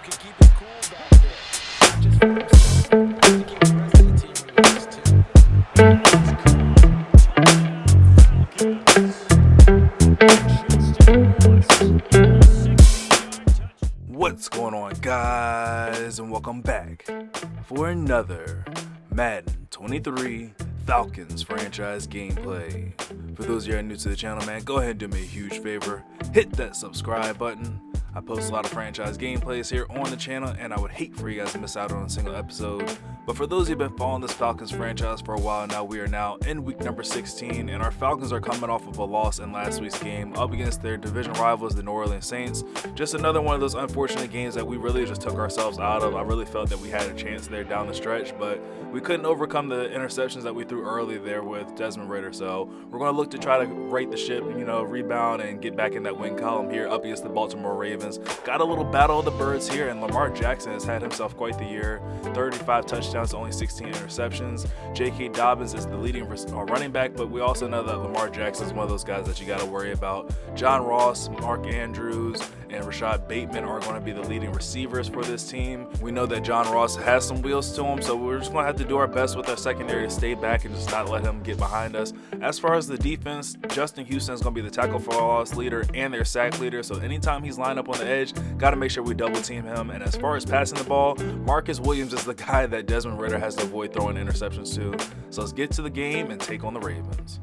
who can keep it cool back there. Not just for himself, but to keep the rest of the team relaxed too. What's going on, guys, and welcome back for another Madden 23 Falcons franchise gameplay. For those of you who are new to the channel, man, go ahead and do me a huge favor. Hit that subscribe button. I post a lot of franchise gameplays here on the channel, and I would hate for you guys to miss out on a single episode. But for those of you who have been following this Falcons franchise for a while now, we are now in week number 16, and our Falcons are coming off of a loss in last week's game up against their division rivals, the New Orleans Saints. Just another one of those unfortunate games that we really just took ourselves out of. I really felt that we had a chance there down the stretch, but we couldn't overcome the interceptions that we threw early there with Desmond Ridder. So we're going to look to try to right the ship, rebound and get back in that win column here up against the Baltimore Ravens. Got a little battle of the birds here, and Lamar Jackson has had himself quite the year. 35 touchdowns, only 16 interceptions. J.K. Dobbins is the leading running back, but we also know that Lamar Jackson is one of those guys that you got to worry about. John Ross, Mark Andrews, and Rashad Bateman are going to be the leading receivers for this team. We know that John Ross has some wheels to him, so we're just going to have to do our best with our secondary to stay back and just not let him get behind us. As far as the defense, Justin Houston is going to be the tackle for loss leader and their sack leader, so anytime he's lined up on the edge, got to make sure we double team him. And as far as passing the ball, Marcus Williams is the guy that Desmond Ridder has to avoid throwing interceptions to. So let's get to the game and take on the Ravens.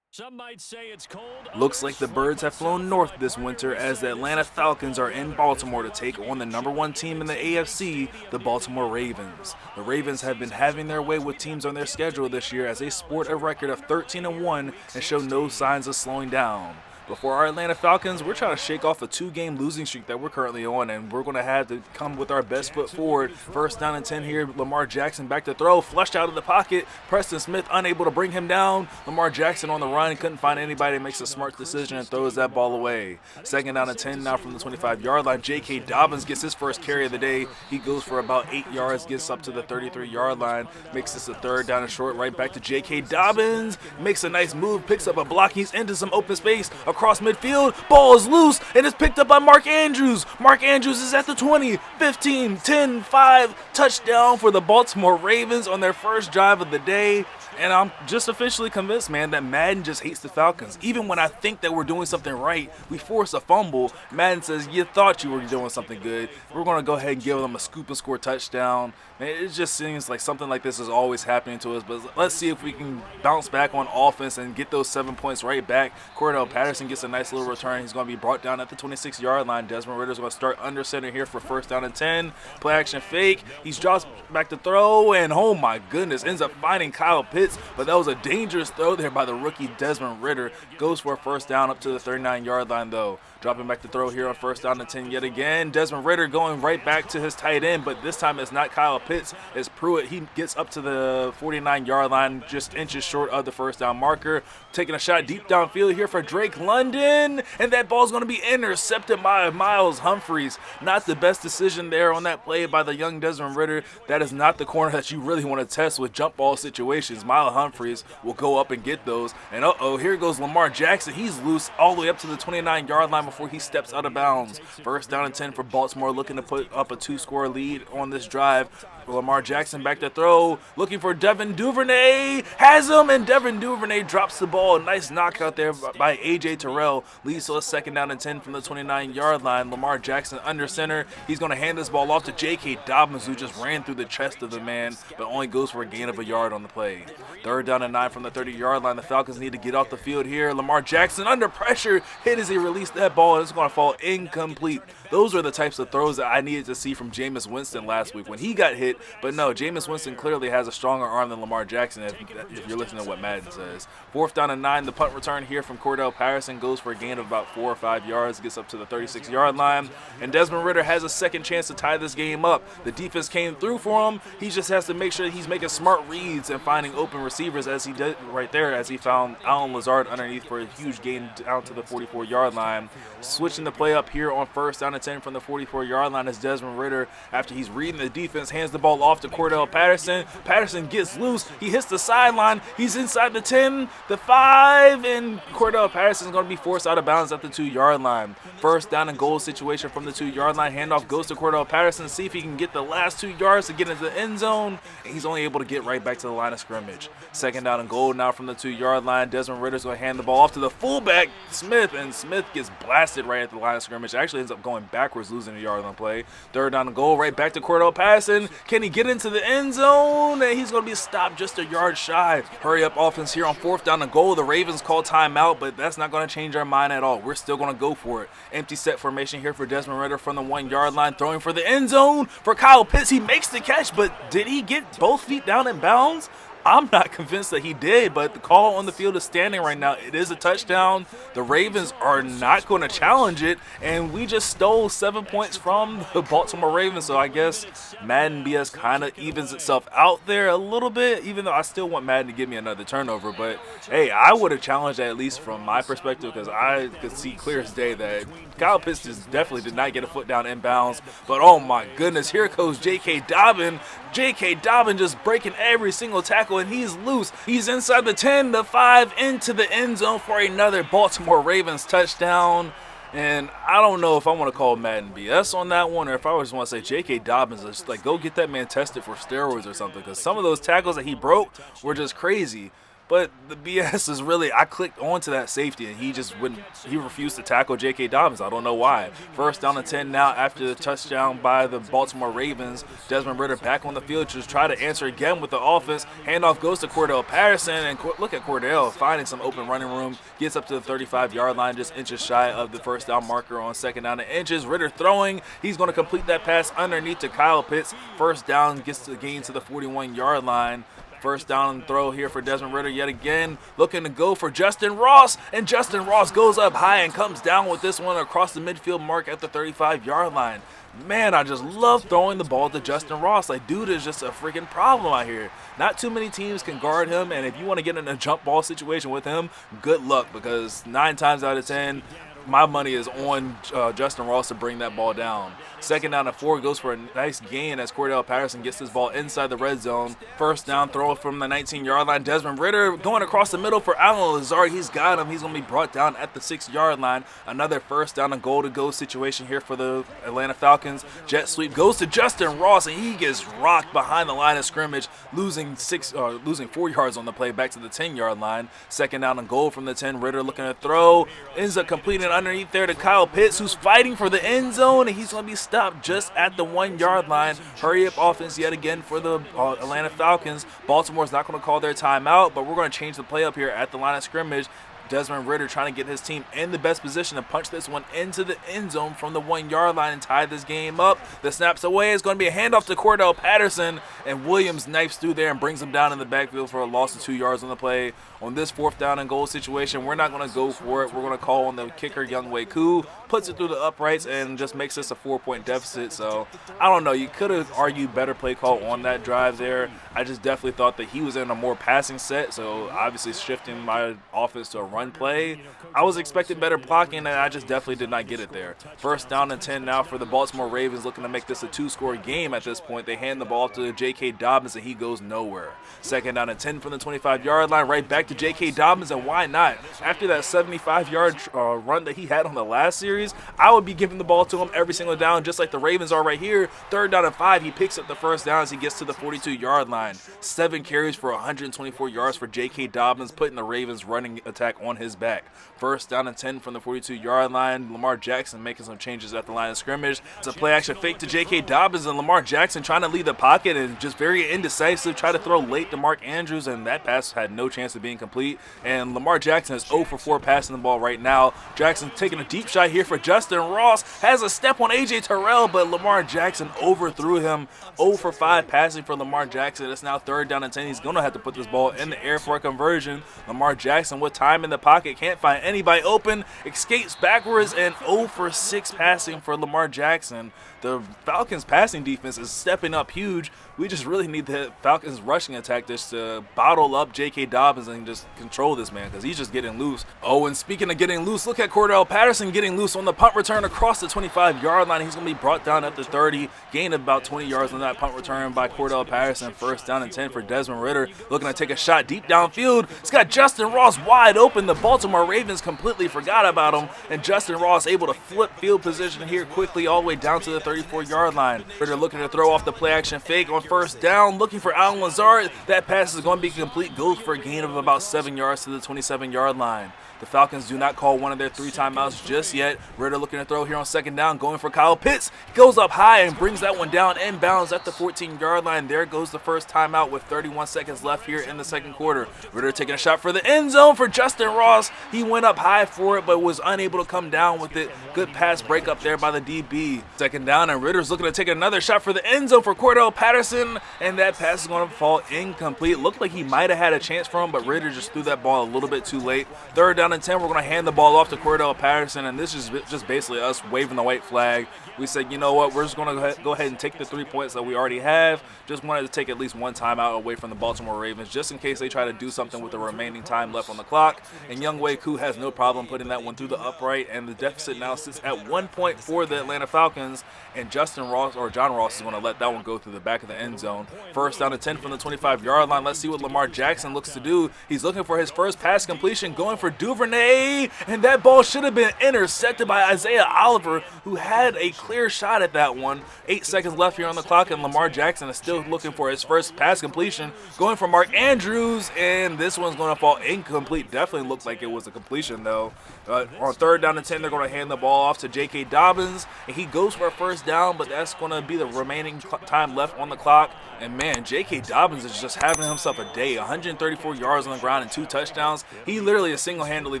Some might say it's cold. Looks like the birds have flown north this winter as the Atlanta Falcons are in Baltimore to take on the #1 team in the AFC, the Baltimore Ravens. The Ravens have been having their way with teams on their schedule this year as they sport a record of 13-1 and show no signs of slowing down. Before our Atlanta Falcons, we're trying to shake off a 2-game losing streak that we're currently on, and we're going to have to come with our best foot forward. First down and 10 here. Lamar Jackson back to throw, flushed out of the pocket. Preston Smith unable to bring him down. Lamar Jackson on the run, couldn't find anybody, makes a smart decision and throws that ball away. Second down and 10 now from the 25-yard line. J.K. Dobbins gets his first carry of the day. He goes for about 8 yards, gets up to the 33-yard line, makes this a third down and short. Right back to J.K. Dobbins, makes a nice move, picks up a block. He's into some open space across midfield, ball is loose, and it's picked up by Mark Andrews. Mark Andrews is at the 20, 15, 10, 5, touchdown for the Baltimore Ravens on their first drive of the day. And I'm just officially convinced, man, that Madden just hates the Falcons. Even when I think that we're doing something right, we force a fumble. Madden says, you thought you were doing something good. We're going to go ahead and give them a scoop and score touchdown. Man, it just seems like something like this is always happening to us. But let's see if we can bounce back on offense and get those 7 points right back. Cordell Patterson gets a nice little return. He's going to be brought down at the 26-yard line. Desmond Ridder's going to start under center here for first down and 10. Play action fake. He's drops back to throw, and oh my goodness, ends up finding Kyle Pitts. But that was a dangerous throw there by the rookie Desmond Ridder. Goes for a first down up to the 39-yard line, though. Dropping back to throw here on first down and 10 yet again. Desmond Ridder going right back to his tight end, but this time it's not Kyle Pitts, it's Pruitt. He gets up to the 49-yard line, just inches short of the first down marker. Taking a shot deep downfield here for Drake London, and that ball's going to be intercepted by Miles Humphreys. Not the best decision there on that play by the young Desmond Ridder. That is not the corner that you really want to test with jump ball situations. Miles Humphreys will go up and get those, and here goes Lamar Jackson. He's loose all the way up to the 29-yard line before he steps out of bounds. First down and 10 for Baltimore, looking to put up a 2-score lead on this drive. Lamar Jackson back to throw, looking for Devin Duvernay, has him, and Devin Duvernay drops the ball. Nice knockout there by A.J. Terrell, leads to a second down and 10 from the 29-yard line. Lamar Jackson under center. He's going to hand this ball off to J.K. Dobbins, who just ran through the chest of the man, but only goes for a gain of a yard on the play. Third down and 9 from the 30-yard line. The Falcons need to get off the field here. Lamar Jackson under pressure, hit as he released that ball, and it's going to fall incomplete. Those are the types of throws that I needed to see from Jameis Winston last week when he got hit. But no, Jameis Winston clearly has a stronger arm than Lamar Jackson, if you're listening to what Madden says. Fourth down and 9, the punt return here from Cordell Patterson goes for a gain of about 4 or 5 yards, gets up to the 36-yard line. And Desmond Ridder has a second chance to tie this game up. The defense came through for him. He just has to make sure he's making smart reads and finding open receivers, as he did right there, as he found Allen Lazard underneath for a huge gain down to the 44-yard line. Switching the play up here on first down and 10 from the 44-yard line is Desmond Ridder. After he's reading the defense, hands the ball off to Cordell Patterson. Patterson gets loose. He hits the sideline. He's inside the 10, the 5, and Cordell Patterson's going to be forced out of bounds at the 2-yard line. First down and goal situation from the 2-yard line. Handoff goes to Cordell Patterson. See if he can get the last 2 yards to get into the end zone, and he's only able to get right back to the line of scrimmage. Second down and goal now from the 2-yard line. Desmond Ridder's going to hand the ball off to the fullback, Smith, and Smith gets blasted right at the line of scrimmage. Actually ends up going backwards, losing a yard on the play. Third down and goal, right back to Cordell Patterson. Can he get into the end zone? And he's going to be stopped just a yard shy. Hurry up offense here on fourth down and goal. The Ravens call timeout, but that's not going to change our mind at all. We're still going to go for it. Empty set formation here for Desmond Ridder from the 1-yard line, throwing for the end zone for Kyle Pitts. He makes the catch, but did he get both feet down in bounds? I'm not convinced that he did, but the call on the field is standing right now. It is a touchdown. The Ravens are not going to challenge it, and we just stole 7 points from the Baltimore Ravens, so I guess Madden BS kind of evens itself out there a little bit, even though I still want Madden to give me another turnover. But, hey, I would have challenged that, at least from my perspective, because I could see clear as day that Kyle Pitts definitely did not get a foot down in bounds. But, oh, my goodness, here goes J.K. Dobbin. J.K. Dobbin just breaking every single tackle, and he's loose. He's inside the 10, the 5, into the end zone for another Baltimore Ravens touchdown. And I don't know if I want to call Madden BS on that one, or if I just want to say J.K. Dobbins, just like, go get that man tested for steroids or something, because some of those tackles that he broke were just crazy. But the BS is really, I clicked onto that safety, and he just wouldn't, he refused to tackle J.K. Dobbins. I don't know why. First down and 10 now after the touchdown by the Baltimore Ravens. Desmond Ridder back on the field to try to answer again with the offense. Handoff goes to Cordell Patterson, and look at Cordell finding some open running room. Gets up to the 35-yard line, just inches shy of the first down marker on second down and inches. Ridder throwing. He's going to complete that pass underneath to Kyle Pitts. First down, gets the gain to the 41-yard line. First down and throw here for Desmond Ridder yet again, looking to go for Justin Ross, and Justin Ross goes up high and comes down with this one across the midfield mark at the 35-yard line. Man, I just love throwing the ball to Justin Ross. Like, dude is just a freaking problem out here. Not too many teams can guard him, and if you want to get in a jump ball situation with him, good luck, because 9 times out of 10, my money is on Justin Ross to bring that ball down. Second down and 4 goes for a nice gain as Cordell Patterson gets this ball inside the red zone. First down throw from the 19-yard line. Desmond Ridder going across the middle for Allen Lazard. He's got him. He's going to be brought down at the 6-yard line. Another first down and goal to go situation here for the Atlanta Falcons. Jet sweep goes to Justin Ross, and he gets rocked behind the line of scrimmage, losing 4 yards on the play back to the 10-yard line. Second down and goal from the 10. Ridder looking to throw. Ends up completing underneath there to Kyle Pitts, who's fighting for the end zone, and he's going to be stopped just at the 1-yard line. Hurry up offense yet again for the Atlanta Falcons. Baltimore's not going to call their timeout, but we're going to change the play up here at the line of scrimmage. Desmond Ridder trying to get his team in the best position to punch this one into the end zone from the 1-yard line and tie this game up. The snap's away. It's going to be a handoff to Cordell Patterson, and Williams knifes through there and brings him down in the backfield for a loss of 2 yards on the play. On this fourth down and goal situation, we're not going to go for it. We're going to call on the kicker, Younghoe Koo, puts it through the uprights and just makes this a 4-point deficit. So, I don't know. You could have argued better play call on that drive there. I just definitely thought that he was in a more passing set, so obviously shifting my offense to a run play. I was expecting better blocking, and I just definitely did not get it there. First down and 10 now for the Baltimore Ravens, looking to make this a 2-score game at this point. They hand the ball to J.K. Dobbins, and he goes nowhere. Second down and 10 from the 25-yard line, right back to J.K. Dobbins, and why not? After that 75-yard run that he had on the last series, I would be giving the ball to him every single down, just like the Ravens are right here. Third down and 5, he picks up the first down as he gets to the 42-yard line. 7 carries for 124 yards for J.K. Dobbins, putting the Ravens running attack on his back. First down and 10 from the 42-yard line. Lamar Jackson making some changes at the line of scrimmage. It's a play action fake to J.K. Dobbins, and Lamar Jackson trying to lead the pocket and just very indecisive, try to throw late to Mark Andrews, and that pass had no chance of being complete. And Lamar Jackson is 0 for 4 passing the ball right now. Jackson taking a deep shot here for Justin Ross. Has a step on A.J. Terrell, but Lamar Jackson overthrew him. 0 for 5 passing for Lamar Jackson. It's now third down and 10. He's going to have to put this ball in the air for a conversion. Lamar Jackson with time in the the pocket, can't find anybody open, escapes backwards, and 0 for 6 passing for Lamar Jackson. The Falcons' passing defense is stepping up huge. We just really need the Falcons' rushing attack just to bottle up J.K. Dobbins and just control this man because he's just getting loose. Oh, and speaking of getting loose, look at Cordell Patterson getting loose on the punt return across the 25-yard line. He's going to be brought down at the 30, gained about 20 yards on that punt return by Cordell Patterson. First down and 10 for Desmond Ridder, looking to take a shot deep downfield. He's got Justin Ross wide open. The Baltimore Ravens completely forgot about him, and Justin Ross able to flip field position here quickly all the way down to the 34-yard line. Ridder looking to throw off the play-action fake on first down, looking for Allen Lazard. That pass is going to be complete, goes for a gain of about 7 yards to the 27-yard line. The Falcons do not call one of their 3 timeouts just yet. Ridder looking to throw here on second down, going for Kyle Pitts. Goes up high and brings that one down inbounds at the 14-yard line. There goes the first timeout with 31 seconds left here in the second quarter. Ridder taking a shot for the end zone for Justin Ross. He went up high for it but was unable to come down with it. Good pass break up there by the DB. Second down, and Ridder's looking to take another shot for the end zone for Cordell Patterson, and that pass is going to fall incomplete. Looked like he might have had a chance for him, but Ridder just threw that ball a little bit too late. Third down and 10, we're going to hand the ball off to Cordell Patterson, and this is just basically us waving the white flag. We said, you know what, we're just going to go ahead and take the 3 points that we already have. Just wanted to take at least one timeout away from the Baltimore Ravens, just in case they try to do something with the remaining time left on the clock. And Younghoe Koo has no problem putting that one through the upright, and the deficit now sits at 1 point for the Atlanta Falcons, and John Ross is going to let that one go through the back of the end zone. First down and 10 from the 25-yard line. Let's see what Lamar Jackson looks to do. He's looking for his first pass completion, going for Duvernay, and that ball should have been intercepted by Isaiah Oliver, who had a clear shot at that one. 8 seconds left here on the clock, and Lamar Jackson is still looking for his first pass completion, going for Mark Andrews, and this one's going to fall incomplete. Definitely looked like it was a completion, though. On third down and 10, they're going to hand the ball off to J.K. Dobbins, and he goes for a first down, but that's going to be the remaining time left on the clock. And man, J.K. Dobbins is just having himself a day. 134 yards on the ground and 2 touchdowns. He literally is single-handedly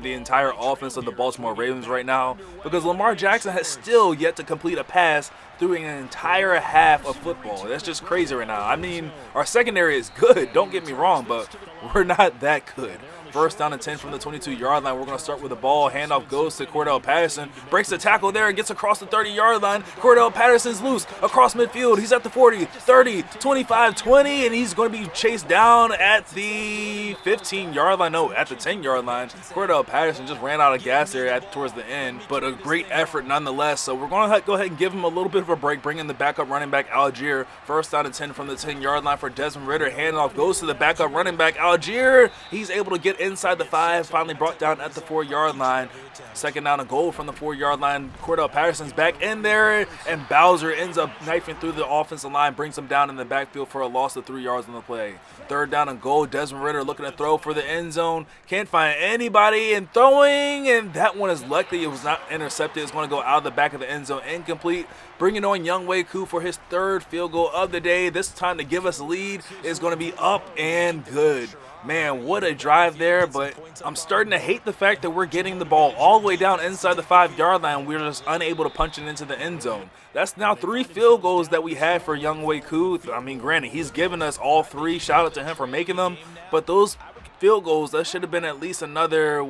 the entire offense of the Baltimore Ravens right now, because Lamar Jackson has still yet to complete a pass through an entire half of football. That's just crazy right now. I mean, our secondary is good, don't get me wrong, but we're not that good. First down and 10 from the 22-yard line. We're going to start with the ball. Handoff goes to Cordell Patterson. Breaks the tackle there and gets across the 30-yard line. Cordell Patterson's loose across midfield. He's at the 40, 30, 25, 20, and he's going to be chased down at the 15-yard line. No, at the 10-yard line. Cordell Patterson just ran out of gas there towards the end, but a great effort nonetheless. So we're going to go ahead and give him a little bit of a break, bring in the backup running back, Algier. First down and 10 from the 10-yard line for Desmond Ridder. Handoff goes to the backup running back, Algier. He's able to get inside the 5, finally brought down at the 4-yard line. Second down and goal from the 4-yard line. Cordell Patterson's back in there, and Bowser ends up knifing through the offensive line, brings him down in the backfield for a loss of 3 yards on the play. Third down and goal. Desmond Ridder looking to throw for the end zone. Can't find anybody and throwing, and that one is lucky it was not intercepted. It's going to go out of the back of the end zone, incomplete. Bringing on Younghoe Koo for his 3rd field goal of the day. This time to give us a lead is going to be up and good. Man, what a drive there, but I'm starting to hate the fact that we're getting the ball all the way down inside the 5-yard line. We're just unable to punch it into the end zone. That's now 3 field goals that we had for Younghoe Koo. I mean, granted, he's given us all 3. Shout out to him for making them, but those field goals, that should have been at least another,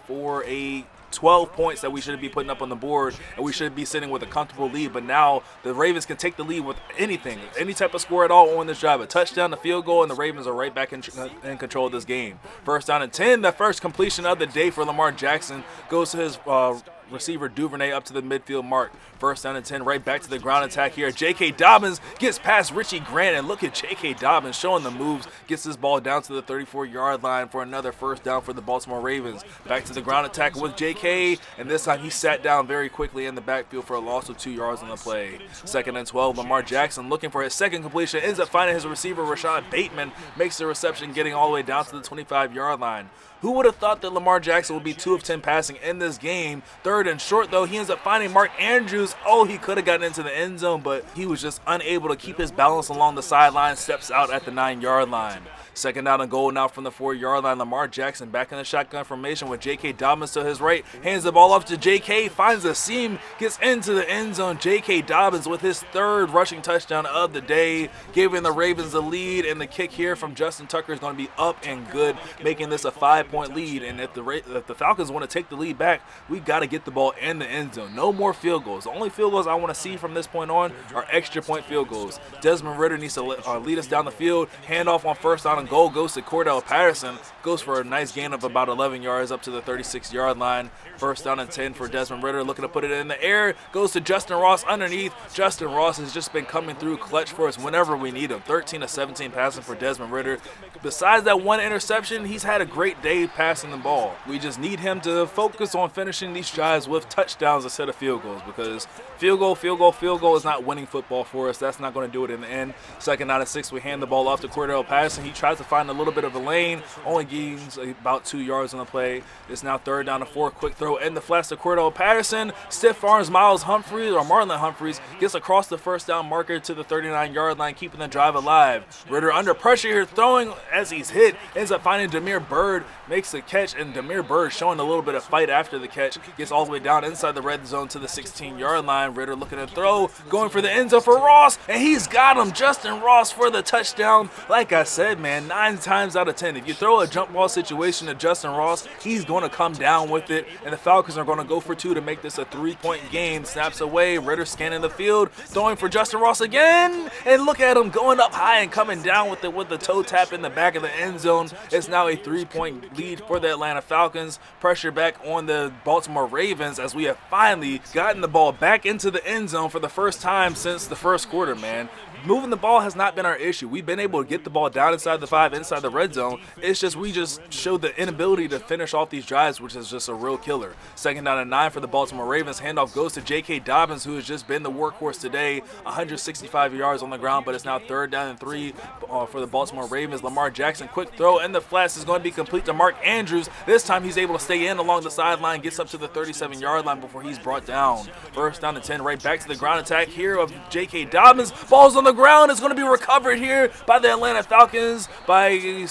4, 8, 12 points that we should be putting up on the board, and we should be sitting with a comfortable lead. But now the Ravens can take the lead with anything, any type of score at all on this drive. A touchdown, a field goal, and the Ravens are right back in control of this game. First down and 10, the first completion of the day for Lamar Jackson goes to his receiver Duvernay up to the midfield mark. First down and 10, right back to the ground attack here. J.K. Dobbins gets past Richie Grant, and look at J.K. Dobbins showing the moves, gets this ball down to the 34-yard line for another first down for the Baltimore Ravens. Back to the ground attack with J.K., and this time he sat down very quickly in the backfield for a loss of 2 yards on the play. Second and 12, Lamar Jackson looking for his second completion, ends up finding his receiver Rashad Bateman, makes the reception, getting all the way down to the 25-yard line. Who would have thought that Lamar Jackson would be 2 of 10 passing in this game? Third and short, though, he ends up finding Mark Andrews. Oh, he could have gotten into the end zone, but he was just unable to keep his balance along the sideline, steps out at the 9-yard line. Second down and goal now from the 4-yard line. Lamar Jackson back in the shotgun formation with J.K. Dobbins to his right. Hands the ball off to J.K. Finds a seam. Gets into the end zone. J.K. Dobbins with his 3rd rushing touchdown of the day, giving the Ravens the lead. And the kick here from Justin Tucker is going to be up and good, making this a 5-point lead. And if the Falcons want to take the lead back, we've got to get the ball in the end zone. No more field goals. The only field goals I want to see from this point on are extra point field goals. Desmond Ridder needs to lead us down the field. Handoff on first down and goal goes to Cordell Patterson. Goes for a nice gain of about 11 yards up to the 36-yard line. First down and 10 for Desmond Ridder, looking to put it in the air. Goes to Justin Ross underneath. Justin Ross has just been coming through clutch for us whenever we need him. 13 of 17 passing for Desmond Ridder. Besides that one interception, he's had a great day passing the ball. We just need him to focus on finishing these drives with touchdowns instead of field goals, because field goal is not winning football for us. That's not going to do it in the end. Second down and 6, we hand the ball off to Cordell Patterson. He tries to find a little bit of a lane, only gains about 2 yards on the play. It's now 3rd down and 4, quick throw in the flats to Cordell Patterson. Stiff arms Marlon Humphreys gets across the first down marker to the 39-yard line, keeping the drive alive. Ridder under pressure here, throwing as he's hit, ends up finding Demir Bird, makes the catch, and Demir Bird showing a little bit of fight after the catch, gets all the way down inside the red zone to the 16-yard line. Ridder looking to throw, going for the end zone for Ross, and he's got him. Justin Ross for the touchdown. Like I said, man, 9 times out of 10, if you throw a jump ball situation to Justin Ross, he's going to come down with it, and the Falcons are going to go for 2 to make this a 3-point game. Snaps away, Ridder scanning the field, throwing for Justin Ross again, and look at him going up high and coming down with the toe tap in the back of the end zone. It's now a 3-point lead for the Atlanta Falcons. Pressure back on the Baltimore Ravens as we have finally gotten the ball back into the end zone for the first time since the first quarter, man. Moving the ball has not been our issue. We've been able to get the ball down inside the 5, inside the red zone. It's just we just showed the inability to finish off these drives, which is just a real killer. Second down and 9 for the Baltimore Ravens. Handoff goes to J.K. Dobbins, who has just been the workhorse today. 165 yards on the ground, but it's now 3rd down and 3 for the Baltimore Ravens. Lamar Jackson, quick throw, and the flats is going to be complete to Mark Andrews. This time he's able to stay in along the sideline, gets up to the 37-yard line before he's brought down. First down and 10, right back to the ground attack here of J.K. Dobbins. Ball's on the ground. It's going to be recovered here by the Atlanta Falcons by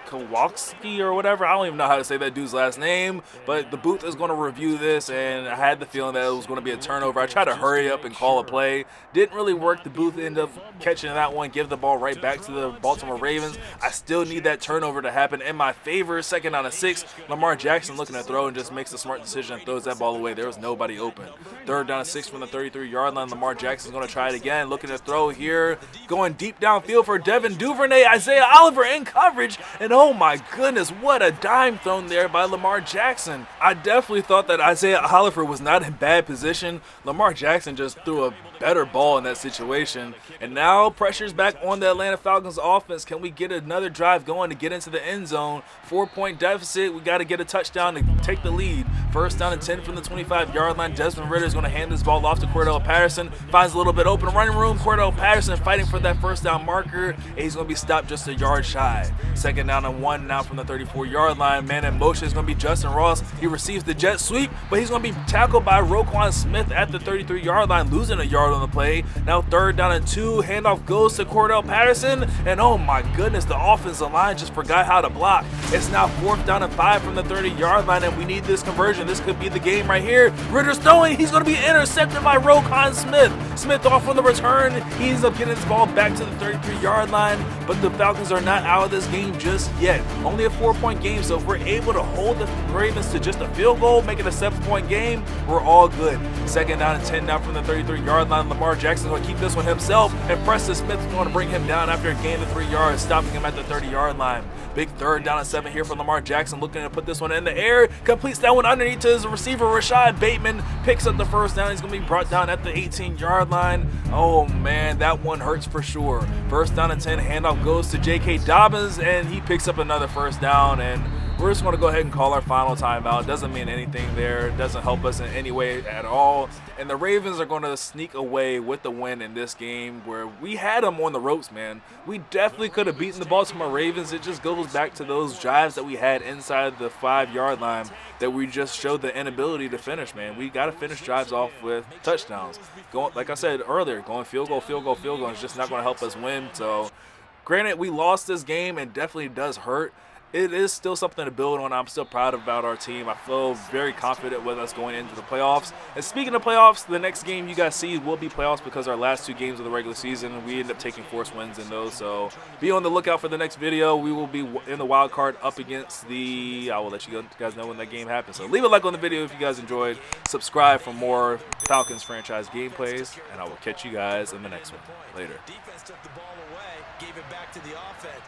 Kowalski or whatever. I don't even know how to say that dude's last name, but the booth is going to review this, and I had the feeling that it was going to be a turnover. I tried to hurry up and call a play. Didn't really work. The booth ended up catching that one, give the ball right back to the Baltimore Ravens. I still need that turnover to happen in my favor. Second down and 6. Lamar Jackson looking to throw and just makes the smart decision and throws that ball away. There was nobody open. 3rd down and 6 from the 33-yard line. Lamar Jackson's going to try it again, looking to throw here. Going deep downfield for Devin Duvernay. Isaiah Oliver in coverage, and oh my goodness, what a dime thrown there by Lamar Jackson. I definitely thought that Isaiah Oliver was not in bad position. Lamar Jackson just threw a better ball in that situation. And now pressure's back on the Atlanta Falcons offense. Can we get another drive going to get into the end zone? 4-point deficit. We got to get a touchdown to take the lead. First down and 10 from the 25-yard line. Desmond Ridder is going to hand this ball off to Cordell Patterson. Finds a little bit open running room. Cordell Patterson fighting for that first down marker, and he's going to be stopped just a yard shy. Second down and 1 now from the 34-yard line. Man in motion is going to be Justin Ross. He receives the jet sweep, but he's going to be tackled by Roquan Smith at the 33-yard line, losing a yard on the play. Now 3rd down and 2. Handoff goes to Cordell Patterson, and oh my goodness, the offensive line just forgot how to block. It's now 4th down and 5 from the 30-yard line, and we need this conversion. This could be the game right here. Ridder's throwing. He's going to be intercepted by Roquan Smith. Smith off on the return. He ends up getting his ball back to the 33-yard line, but the Falcons are not out of this game just yet. Only a 4-point game, so if we're able to hold the Ravens to just a field goal, make it a 7-point game, we're all good. Second down and 10 now from the 33-yard line. Lamar Jackson's going to keep this one himself, and Preston Smith's going to bring him down after a gain of 3 yards, stopping him at the 30-yard line. Big 3rd down and 7 here from Lamar Jackson, looking to put this one in the air. Completes that one underneath to his receiver, Rashad Bateman. Picks up the first down. He's going to be brought down at the 18-yard line. Oh, man, that one hurts for sure. First down and 10. Handoff goes to J.K. Dobbins, and he picks up another first down, and we're just going to go ahead and call our final timeout. Doesn't mean anything there. Doesn't help us in any way at all. And the Ravens are going to sneak away with the win in this game where we had them on the ropes, man. We definitely could have beaten the Baltimore Ravens. It just goes back to those drives that we had inside the 5-yard line that we just showed the inability to finish, man. We got to finish drives off with touchdowns. Like I said earlier, going field goal is just not going to help us win. So Granted, we lost this game and definitely does hurt. It is still something to build on. I'm still proud about our team. I feel very confident with us going into the playoffs. And speaking of playoffs, the next game you guys see will be playoffs because our last 2 games of the regular season, we ended up taking forced wins in those. So be on the lookout for the next video. We will be in the wild card up against the – I will let you guys know when that game happens. So leave a like on the video if you guys enjoyed. Subscribe for more Falcons franchise gameplays. And I will catch you guys in the next one. Later. Defense took the ball away, gave it back to the offense.